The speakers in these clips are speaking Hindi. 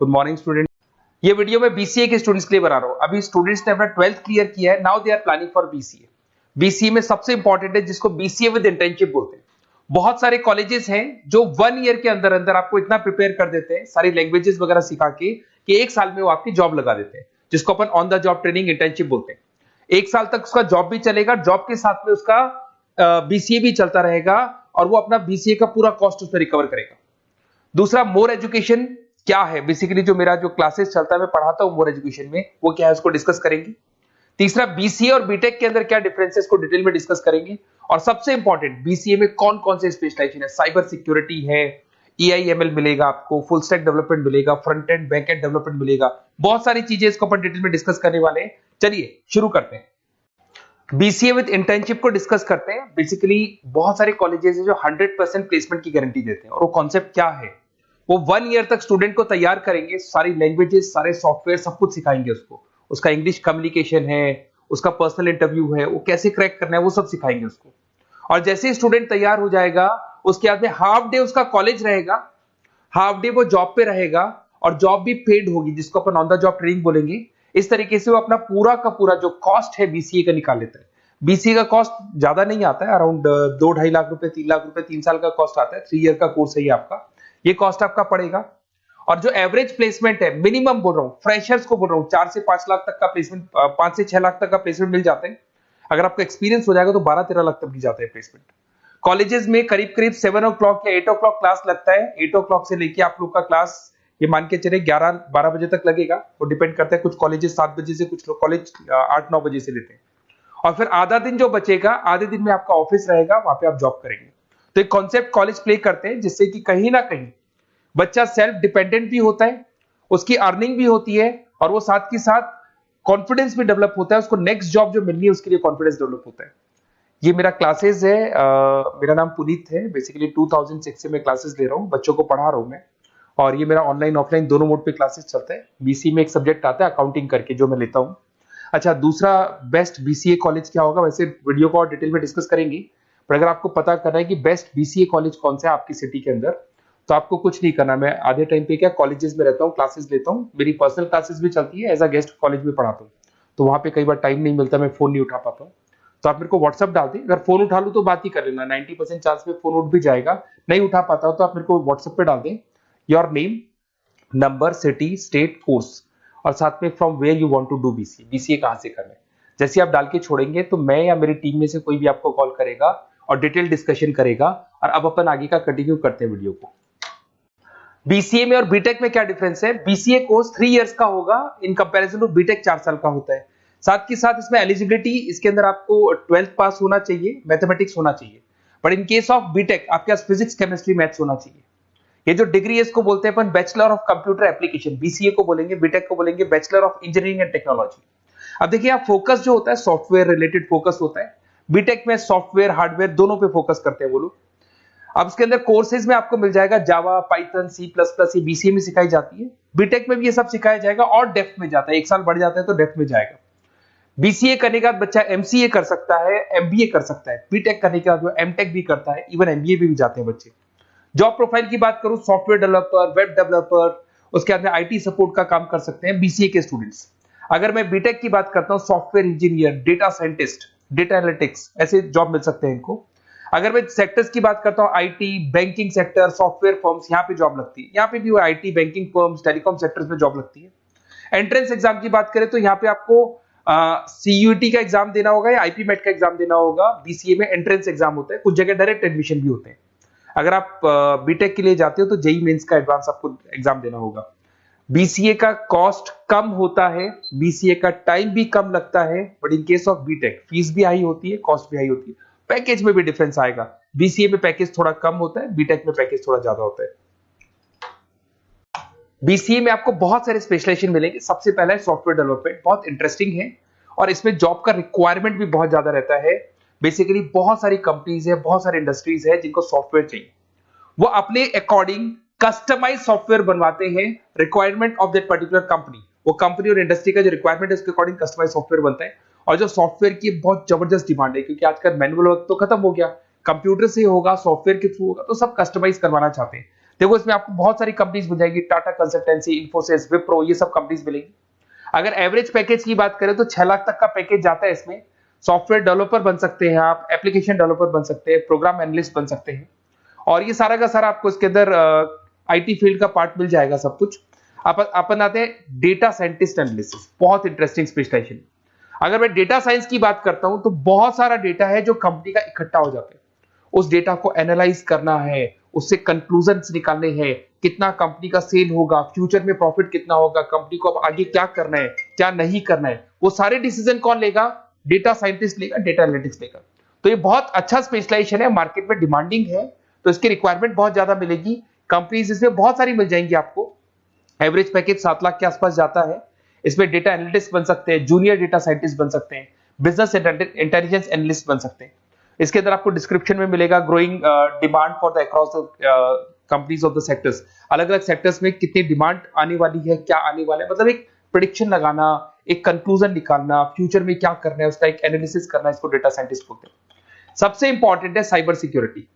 Good morning student. ये वीडियो मैं बीसीए के स्टूडेंट्स के लिए बना रहा हूँ। अभी स्टूडेंट्स ने अपना 12th क्लियर किया है, now they are planning for BCA. BCA में सबसे इंपॉर्टेंट है जिसको बीसीए विद इंटर्नशिप बोलते हैं। बहुत सारे कॉलेजेस हैं जो 1 ईयर के अंदर अंदर आपको इतना प्रिपेयर कर देते हैं, सारी लैंग्वेजेस वगैरह सिखा के, कि 1 साल में वो आपकी जॉब लगा देते हैं, जिसको अपन on the job training internship बोलते हैं। 1 साल तक उसका जॉब भी चलेगा, जॉब के साथ में उसका बीसीए भी चलता रहेगा और वो अपना बीसीए का पूरा कॉस्ट उसमें रिकवर करेगा। दूसरा, मोर एजुकेशन क्या है, बेसिकली जो मेरा जो क्लासेस चलता है मैं पढ़ाता हूं मोर एजुकेशन में, वो क्या है उसको डिस्कस करेंगे। तीसरा, बीसीए और बीटेक के अंदर क्या डिफरेंसेस को डिटेल में डिस्कस करेंगे। और सबसे इंपॉर्टेंट, बीसीए में कौन कौन से स्पेशलाइजेशन है, साइबर सिक्योरिटी है, एआईएमएल मिलेगा आपको, फुल स्टैक डेवलपमेंट मिलेगा, front end back and development मिलेगा, बहुत सारी चीजें इसको अपन डिटेल में डिस्कस करने वाले हैं। चलिए शुरू करते हैं। बीसीए विद इंटर्नशिप को डिस्कस करते हैं। बेसिकली बहुत सारे कॉलेजेस हैं जो 100% प्लेसमेंट की गारंटी देते हैं, और वो कॉन्सेप्ट क्या है, वो 1 ईयर तक स्टूडेंट को तैयार करेंगे, सारी लैंग्वेजेस, सारे सॉफ्टवेयर, सब कुछ सिखाएंगे उसको। उसका इंग्लिश कम्युनिकेशन है, उसका पर्सनल इंटरव्यू है, वो कैसे क्रैक करना है, वो सब सिखाएंगे उसको। और जैसे ही स्टूडेंट तैयार हो जाएगा, उसके बाद में हाफ डे उसका कॉलेज रहेगा, हाफ डे वो जॉब पे रहेगा, और जॉब भी पेड होगी, जिसको अपन ऑन द जॉब ट्रेनिंग बोलेंगे। इस तरीके से वो अपना पूरा का पूरा जो कॉस्ट है बीसीए का निकाल लेता है। बीसीए का कॉस्ट ज्यादा नहीं आता है, अराउंड 2-2.5 लाख रुपए, 3 लाख रुपए 3 साल का कॉस्ट आता है। 3 ईयर का कोर्स है ये आपका, ये कॉस्ट आपका पड़ेगा। और जो एवरेज प्लेसमेंट है, मिनिमम बोल रहा हूँ, फ्रेशर्स को बोल रहा हूँ, 4 से 5 लाख तक का प्लेसमेंट, 5 से 6 लाख तक का प्लेसमेंट मिल जाता है। अगर आपका एक्सपीरियंस हो जाएगा तो 12-13 लाख तक मिल जाता है प्लेसमेंट। कॉलेजेस में करीब करीब 7 o'clock या 8 o'clock क्लास लगता है। 8 o'clock से लेके आप लोग का क्लास, ये मान के चले 11-12 बजे तक लगेगा। वो डिपेंड करता है, कुछ कॉलेजेस 7 बजे से, कुछ कॉलेज 8-9 बजे से लेते हैं। और फिर आधा दिन जो बचेगा, आधे दिन में आपका ऑफिस रहेगा, वहां पे आप जॉब करेंगे। तो एक कॉन्सेप्ट कॉलेज प्ले करते हैं, जिससे कि कहीं ना कहीं बच्चा सेल्फ डिपेंडेंट भी होता है, उसकी अर्निंग भी होती है, और वो साथ के साथ कॉन्फिडेंस भी डेवलप होता है। उसको नेक्स्ट जॉब जो मिलनी है उसके लिए कॉन्फिडेंस डेवलप होता है। ये मेरा क्लासेस है, मेरा नाम पुनीत है। बेसिकली 2006 से मैं क्लासेस ले रहा हूँ, बच्चों को पढ़ा रहा हूँ मैं। और ये मेरा ऑनलाइन ऑफलाइन दोनों मोड पे क्लासेस चलता है। बीसीए में एक सब्जेक्ट आता है अकाउंटिंग करके, जो मैं लेता हूँ। अच्छा, दूसरा, बेस्ट बीसीए कॉलेज क्या होगा, वैसे वीडियो को और डिटेल में डिस्कस करेंगे। पर अगर आपको पता करना है कि बेस्ट बीसीए कॉलेज कौन सा है आपकी सिटी के अंदर, तो आपको कुछ नहीं करना। मैं आधे टाइम पे क्या कॉलेजेस में रहता हूँ, क्लासेस लेता हूँ, मेरी पर्सनल क्लासेस भी चलती है, एज अ गेस्ट कॉलेज में पढ़ाता हूँ। तो वहां पे कई बार टाइम नहीं मिलता, मैं फोन नहीं उठा पाता हूँ। तो आप मेरे को व्हाट्सअप डाल दें, अगर फोन उठा लूँ तो बात ही कर लेना, 90% चांस में फोन उठ भी जाएगा। नहीं उठा पाता हो तो आप मेरे को व्हाट्सएप पे डाल दें, your name, number, city, state, course, और साथ में from where you want to do BCA, BCA कहां से करना है। जैसे आप डाल के छोड़ेंगे तो मैं या मेरी टीम में से कोई भी आपको कॉल करेगा और डिटेल डिस्कशन करेगा। और अब अपन आगे का कंटिन्यू करते हैं वीडियो को। बीसीए में और बीटेक में क्या डिफरेंस है। बीसीए कोर्स 3 इयर्स का होगा, इन कंपैरिजन टू बीटेक 4 साल का होता है। साथ के साथ इसमें एलिजिबिलिटी, इसके अंदर आपको 12th पास होना चाहिए, मैथमेटिक्स होना चाहिए। But in case of BTech आपके पास फिजिक्स, केमिस्ट्री, मैथ्स होना चाहिए। ये जो डिग्री है इसको बोलते हैं अपन bachelor of computer application. BCA को बोलेंगे, बीटेक को बोलेंगे bachelor of engineering and technology. अब देखिए, आप फोकस जो होता है सॉफ्टवेयर रिलेटेड फोकस होता है। बीटेक में सॉफ्टवेयर, हार्डवेयर दोनों पे फोकस करते हैं वो लोग। अब इसके अंदर कोर्सेज में आपको मिल जाएगा जावा, पाइथन, C++, ये बीसीए में सिखाई जाती है। बीटेक में भी ये सब सिखाया जाएगा, और डेप्थ में जाता है, 1 साल बढ़ जाता है तो डेप्थ में जाएगा। बीसीए करने के बाद बच्चा एमसीए कर सकता है, एमबीए कर सकता है। बीटेक करने के बाद वो एमटेक भी करता है, इवन एमबीए भी जाते हैं बच्चे। जॉब प्रोफाइल की बात करूं, सॉफ्टवेयर डेवलपर, वेब डेवलपर, उसके बाद में आईटी सपोर्ट का काम कर सकते हैं बीसीए के स्टूडेंट्स। अगर मैं बीटेक की बात करता हूं, software engineer, data scientist, data analytics, ऐसे जॉब मिल सकते हैं इनको। अगर मैं सेक्टर्स की बात करता हूं, IT, banking sector, software firms, यहाँ पे जॉब लगती है। यहाँ पे भी वो IT, banking firms, telecom sectors में जॉब लगती है। एंट्रेंस एग्जाम की बात करें तो यहाँ पे आपको सीयूईटी का एग्जाम देना होगा या आईपी मेट का एग्जाम देना होगा। बीसीए में एंट्रेंस एग्जाम होता है, कुछ जगह डायरेक्ट एडमिशन भी होते हैं। अगर आप बीटेक के लिए जाते हो तो जेई मेंस का एडवांस आपको एग्जाम देना होगा। बीसीए का कॉस्ट कम होता है, बीसीए का टाइम भी कम लगता है। But in case of BTech fees भी हाई होती है, कॉस्ट भी हाई होती है, पैकेज में भी डिफरेंस आएगा। बीसीए में पैकेज थोड़ा कम होता है, बीटेक में पैकेज थोड़ा ज्यादा होता है। बीसीए में आपको बहुत सारे स्पेशलाइजेशन मिलेंगे। सबसे पहला है सॉफ्टवेयर डेवलपमेंट, बहुत इंटरेस्टिंग है, और इसमें जॉब का रिक्वायरमेंट भी बहुत ज्यादा रहता है। बेसिकली बहुत सारी कंपनीज है, बहुत सारी इंडस्ट्रीज है जिनको सॉफ्टवेयर चाहिए। वो अपने अकॉर्डिंग कस्टमाइज सॉफ्टवेयर बनवाते हैं, requirement of that particular company. वो कंपनी और इंडस्ट्री का जो रिक्वायरमेंट है उसके अकॉर्डिंग कस्टमाइज सॉफ्टवेयर बनता है। और जो सॉफ्टवेयर की बहुत जबरदस्त डिमांड है, क्योंकि आजकल मैनुअल वर्क तो खत्म हो गया, कंप्यूटर से होगा, सॉफ्टवेयर के थ्रू होगा, तो सब कस्टमाइज करवाना चाहते हैं। देखो इसमें आपको बहुत सारी कंपनीज मिल जाएगी, टाटा कंसल्टेंसी, इन्फोसिस, विप्रो, ये सब कंपनीज मिलेंगी। अगर एवरेज पैकेज की बात करें तो 6 लाख तक का पैकेज जाता है इसमें। सॉफ्टवेयर डेवलपर बन सकते हैं आप, एप्लीकेशन डेवलपर बन सकते हैं, प्रोग्राम एनालिस्ट बन सकते हैं, और ये सारा का सारा आपको इसके अंदर आईटी फील्ड का पार्ट मिल जाएगा सब कुछ। अपन आते हैं डेटा साइंटिस्ट एनालिसिस, बहुत इंटरेस्टिंग स्पेशलाइजेशन। अगर मैं डेटा साइंस की बात करता हूं तो बहुत सारा डेटा है जो कंपनी का इकट्ठा हो जाता है, उस डेटा को एनालाइज करना है, उससे कंक्लूजन निकालने हैं, कितना कंपनी का सेल होगा, फ्यूचर में प्रॉफिट कितना होगा, कंपनी को अब आगे क्या करना है, क्या नहीं करना है, वो सारे डिसीजन कौन लेगा? डेटा साइंटिस्ट लेगा, डेटा एनालिटिक्स लेगा। तो ये बहुत अच्छा स्पेशलाइजेशन है, मार्केट में डिमांडिंग है, तो इसकी रिक्वायरमेंट बहुत ज्यादा मिलेगी। कंपनीज इसमें बहुत सारी मिल जाएंगी आपको। एवरेज पैकेज 7 लाख के आसपास जाता है। इसमें डेटा एनालिटिक्स बन सकते हैं, जूनियर डेटा साइंटिस्ट बन सकते हैं, बिजनेस इंटेलिजेंस एनालिस्ट बन सकते हैं। इसके अंदर आपको डिस्क्रिप्शन में मिलेगा growing demand for the across the companies of the sectors. अलग अलग सेक्टर्स में कितनी डिमांड आने वाली है, क्या आने वाला है, मतलब एक प्रेडिक्शन लगाना, एक कंक्लूजन निकालना, फ्यूचर में क्या करना है उसका एक एनालिसिस करना, इसको डेटा साइंटिस्ट बोलते हैं। सबसे इंपॉर्टेंट है साइबर सिक्योरिटी।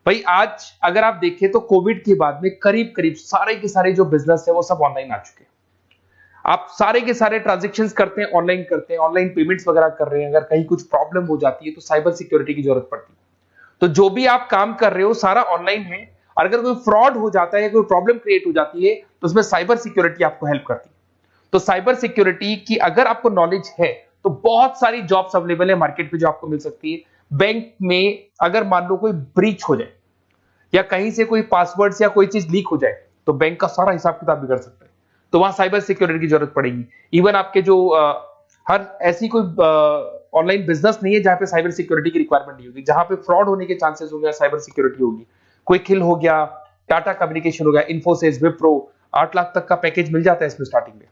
भाई आज अगर आप देखें तो कोविड के बाद में करीब करीब सारे के सारे जो बिजनेस है वो सब ऑनलाइन आ चुके हैं। आप सारे के सारे ट्रांजैक्शंस करते हैं, ऑनलाइन करते हैं, ऑनलाइन पेमेंट्स वगैरह कर रहे हैं। अगर कहीं कुछ प्रॉब्लम हो जाती है तो साइबर सिक्योरिटी की जरूरत पड़ती है। तो जो भी आप काम कर रहे हो सारा ऑनलाइन है, और अगर कोई फ्रॉड हो जाता है, कोई प्रॉब्लम क्रिएट हो जाती है, तो उसमें साइबर सिक्योरिटी आपको हेल्प करती है। तो साइबर सिक्योरिटी की अगर आपको नॉलेज है तो बहुत सारी जॉब्स अवेलेबल है मार्केट पे जो आपको मिल सकती है। बैंक में अगर मान लो कोई ब्रीच हो जाए या कहीं से कोई पासवर्ड्स या कोई चीज लीक हो जाए तो बैंक का सारा हिसाब किताब बिगड़ सकता है, तो वहां साइबर सिक्योरिटी की जरूरत पड़ेगी। इवन आपके जो हर ऐसी कोई ऑनलाइन बिजनेस नहीं है जहां पे साइबर सिक्योरिटी की रिक्वायरमेंट नहीं होगी, जहां पे फ्रॉड होने के चांसेस होंगे, साइबर सिक्योरिटी होगी। क्विक हिल हो गया, टाटा कम्युनिकेशन हो गया, इन्फोसिस, विप्रो, 8 लाख तक का पैकेज मिल जाता है इसमें स्टार्टिंग में।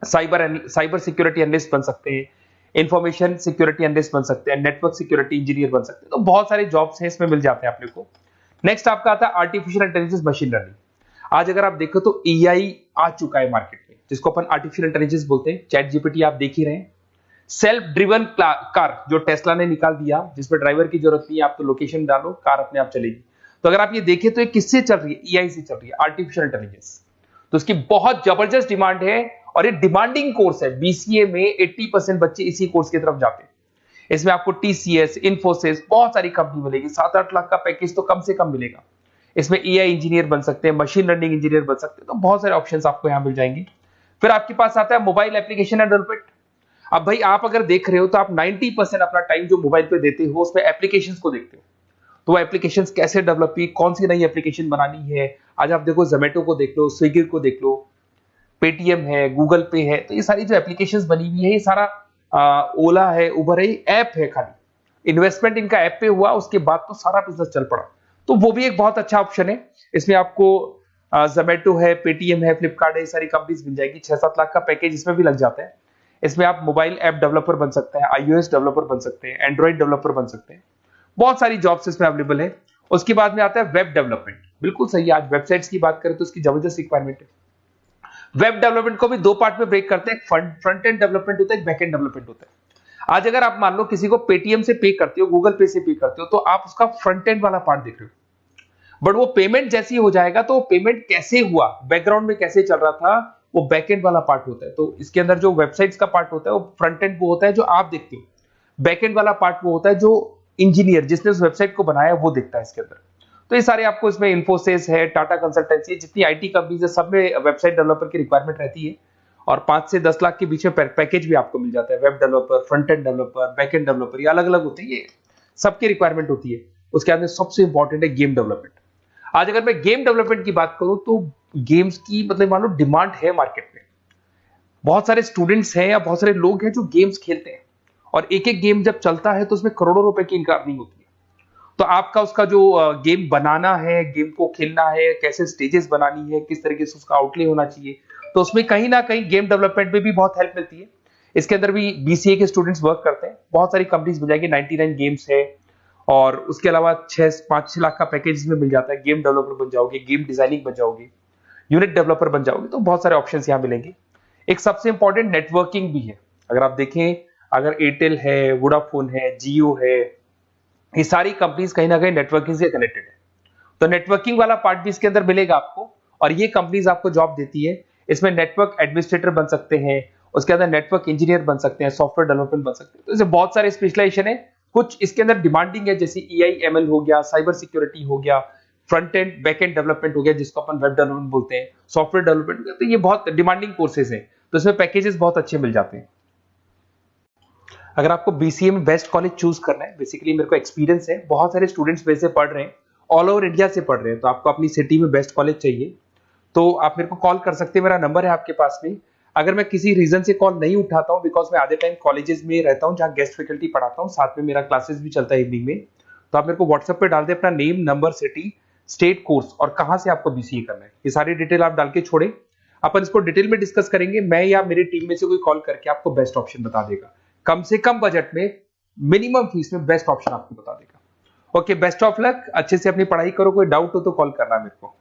साइबर सिक्योरिटी एनालिस्ट बन सकते हैं, इंफॉर्मेशन सिक्योरिटी एनालिस्ट बन सकते हैं, नेटवर्क सिक्योरिटी इंजीनियर बन सकते हैं। तो बहुत सारे जॉब्स हैं इसमें मिल जाते हैं अपने को। नेक्स्ट आपका आता है आर्टिफिशियल इंटेलिजेंस, मशीन लर्निंग। आज अगर आप देखो तो एआई आ चुका है मार्केट में, जिसको अपन आर्टिफिशियल इंटेलिजेंस बोलते हैं। चैट जीपीटी आप देख ही रहे हैं। सेल्फ ड्रिवन कार जो टेस्ला ने निकाल दिया, जिसमें ड्राइवर की जरूरत नहीं है, आप तो लोकेशन डालो, कार अपने आप चलेगी। तो अगर आप ये देखें तो ये किससे चल रही है? एआई से चल रही है, आर्टिफिशियल इंटेलिजेंस। तो इसकी बहुत जबरदस्त डिमांड है, और ये डिमांडिंग कोर्स है। बीसीए में 80% बच्चे इसी कोर्स की तरफ जाते हैं। इसमें आपको टीसीएस, इन्फोसिस, बहुत सारी कंपनी मिलेगी। 7-8 लाख का पैकेज तो कम से कम मिलेगा। इसमें एआई इंजीनियर बन सकते हैं, मशीन लर्निंग इंजीनियर बन सकते हैं। तो बहुत सारे ऑप्शंस आपको यहां मिल जाएंगे। फिर आपके पास आता है मोबाइल एप्लीकेशन डेवलपमेंट। अब भाई आप अगर देख रहे हो तो आप 90% अपना टाइम जो मोबाइल पे देते हो उसमें एप्लीकेशंस को देखते हो। तो वो एप्लीकेशंस कैसे डेवलप की, कौन सी नई एप्लीकेशन बनानी है। आज आप देखो जोमेटो को देख लो, स्विगी को देख लो, पेटीएम है, गूगल पे है, तो ये सारी जो एप्लीकेशंस बनी हुई है, ये सारा ओला है, उबर है, ऐप है। खाली इन्वेस्टमेंट इनका ऐप पे हुआ, उसके बाद तो सारा बिजनेस चल पड़ा। तो वो भी एक बहुत अच्छा ऑप्शन है। इसमें आपको जोमेटो है, पेटीएम है, फ्लिपकार्ट है, ये सारी कंपनीज मिल जाएगी। 6-7 लाख का पैकेज इसमें भी लग जाता है। इसमें आप मोबाइल ऐप डेवलपर बन सकते हैं, iOS डेवलपर बन सकते हैं, एंड्रॉइड डेवलपर बन सकते हैं। बहुत सारी जॉब्स इसमें अवेलेबल है। उसके बाद में आता है वेब डेवलपमेंट। बिल्कुल सही है, आज वेबसाइट्स की बात करें तो उसकी जबरदस्त रिक्वायरमेंट है। वेब डेवलपमेंट को भी दो पार्ट में ब्रेक करते हैं, फ्रंट एंड डेवलपमेंट होता है, बैक एंड डेवलपमेंट होता है। आज अगर आप मान लो किसी को पेटीएम से पे करते हो, गूगल पे से पे करते हो, तो आप उसका फ्रंट एंड वाला पार्ट देख रहे हो। बट वो पेमेंट जैसी हो जाएगा तो पेमेंट कैसे हुआ, बैकग्राउंड में कैसे चल रहा था, वो बैक एंड वाला पार्ट होता है। तो इसके अंदर जो वेबसाइट्स का पार्ट होता है वो फ्रंट एंड वो होता है जो आप देखते हो, बैक एंड वाला पार्ट वो होता है जो इंजीनियर जिसने उस वेबसाइट को बनाया वो देखता है इसके अंदर। तो ये सारे आपको इसमें इन्फोसिस है, टाटा कंसल्टेंसी, जितनी आईटी कंपनीज है, सब में वेबसाइट डेवलपर की रिक्वायरमेंट रहती है। और 5 से 10 लाख के बीच में पैकेज भी आपको मिल जाता है। Web developer, front end developer, back end developer, ये अलग अलग होते हैं, ये सबकी रिक्वायरमेंट होती है। उसके अंदर सबसे इंपॉर्टेंट है गेम डेवलपमेंट। आज अगर मैं गेम डेवलपमेंट की बात करूं तो गेम्स की मतलब मान लो डिमांड है मार्केट में। बहुत सारे स्टूडेंट्स हैं या बहुत सारे लोग हैं जो गेम्स खेलते हैं, और एक एक गेम जब चलता है तो उसमें करोड़ों रुपए की इनकम अर्निंग होती है। तो आपका उसका जो गेम बनाना है, गेम को खेलना है, कैसे स्टेजेस बनानी है, किस तरीके से उसका आउटले होना चाहिए, तो उसमें कहीं ना कहीं गेम डेवलपमेंट में भी बहुत हेल्प मिलती है। इसके अंदर भी बीसीए के स्टूडेंट्स वर्क करते हैं। बहुत सारी कंपनीज मिल जाएंगी, 99 गेम्स है, और उसके अलावा 5-6 लाख का पैकेज में मिल जाता है। गेम डेवलपर बन जाओगे, गेम डिजाइनिंग बन जाओगे, यूनिट डेवलपर बन जाओगे, तो बहुत सारे ऑप्शन यहाँ मिलेंगे। एक सबसे इंपॉर्टेंट नेटवर्किंग भी है। अगर आप देखें, अगर एयरटेल है, वोडाफोन है, जियो है, ये सारी कंपनीज कहीं ना कहीं नेटवर्किंग से कनेक्टेड है। तो नेटवर्किंग वाला पार्ट भी इसके अंदर मिलेगा आपको, और ये कंपनीज आपको जॉब देती है। इसमें नेटवर्क एडमिनिस्ट्रेटर बन सकते हैं, उसके अंदर नेटवर्क इंजीनियर बन सकते हैं, सॉफ्टवेयर डेवलपमेंट बन सकते हैं। तो इसे बहुत सारे स्पेशलाइजेशन है। कुछ इसके अंदर डिमांडिंग है, जैसे EIML हो गया, साइबर सिक्योरिटी हो गया, front end back and development हो गया जिसको अपन वेब डेवलपमेंट बोलते हैं, सॉफ्टवेयर डेवलपमेंट। तो ये बहुत डिमांडिंग कोर्सेज हैं, तो इसमें पैकेजेस बहुत अच्छे मिल जाते हैं। अगर आपको BCA में बेस्ट कॉलेज चूज करना है, बेसिकली मेरे को एक्सपीरियंस है, बहुत सारे स्टूडेंट्स वैसे पढ़ रहे हैं, ऑल ओवर इंडिया से पढ़ रहे हैं, तो आपको अपनी सिटी में बेस्ट कॉलेज चाहिए तो आप मेरे को कॉल कर सकते हैं, मेरा नंबर है आपके पास में। अगर मैं किसी रीजन से कॉल नहीं उठाता हूं, बिकॉज मैं आधे टाइम कॉलेजेस में रहता हूं जहां गेस्ट फैकल्टी पढ़ाता हूं, साथ में मेरा क्लासेस भी चलता है इवनिंग में, तो आप मेरे को व्हाट्सएप पे डाल दे अपना name, number, city, state, course और कहां से आपको BCA करना है, ये सारी डिटेल आप डाल के छोड़े, अपन इसको डिटेल में डिस्कस करेंगे। मैं या मेरी टीम में से कोई कॉल करके आपको बेस्ट ऑप्शन बता देगा, कम से कम बजट में, मिनिमम फीस में बेस्ट ऑप्शन आपको बता देगा। ओके, बेस्ट ऑफ लक, अच्छे से अपनी पढ़ाई करो, कोई डाउट हो तो कॉल करना मेरे को।